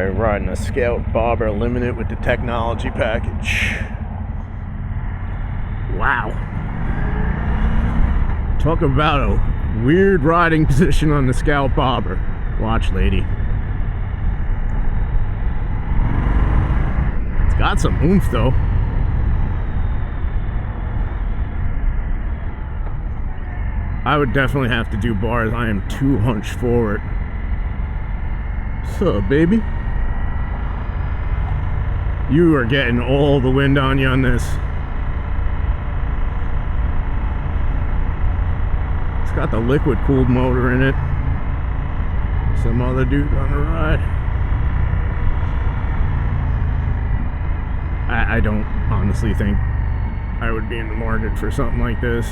guy riding a Scout Bobber Limited with the technology package. Wow. Talk about a weird riding position on the Scout Bobber. Watch, lady. It's got some oomph though. I would definitely have to do bars. I am too hunched forward. What's up, baby? You are getting all the wind on you on this. It's got the liquid cooled motor in it. Some other dude on the ride. I don't honestly think I would be in the market for something like this.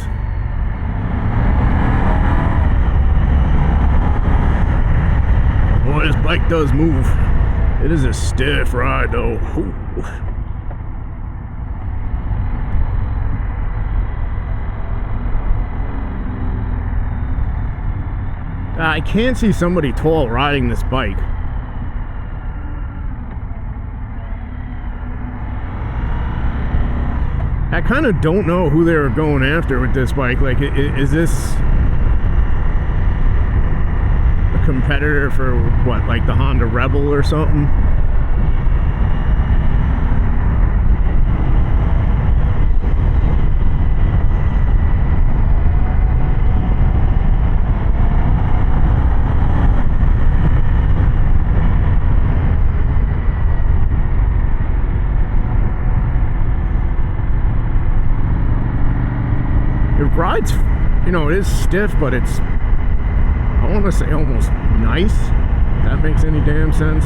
Boy, this bike does move. It is a stiff ride though. Ooh. I can't see somebody tall riding this bike. I kind of don't know who they were going after with this bike. Like, is this competitor for what, like the Honda Rebel or something? It rides, you know, it is stiff, but it's, I want to say almost nice, if that makes any damn sense.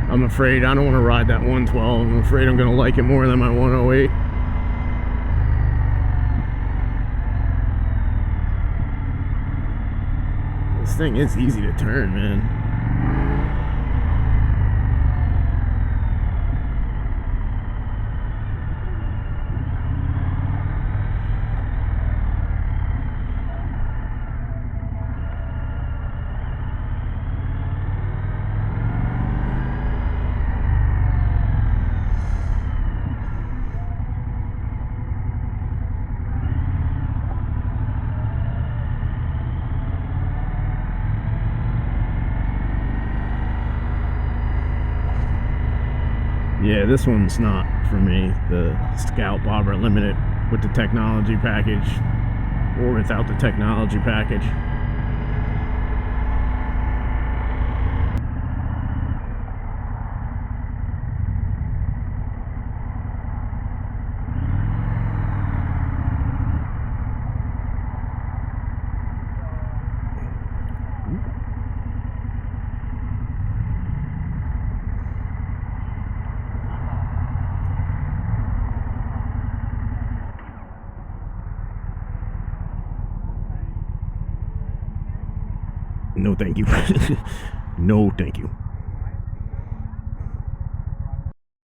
I'm afraid I don't want to ride that 112. I'm afraid I'm going to like it more than my 108. This thing is easy to turn, man. Yeah, this one's not for me. The Scout Bobber Limited with the technology package or without the technology package. No, thank you. No, thank you.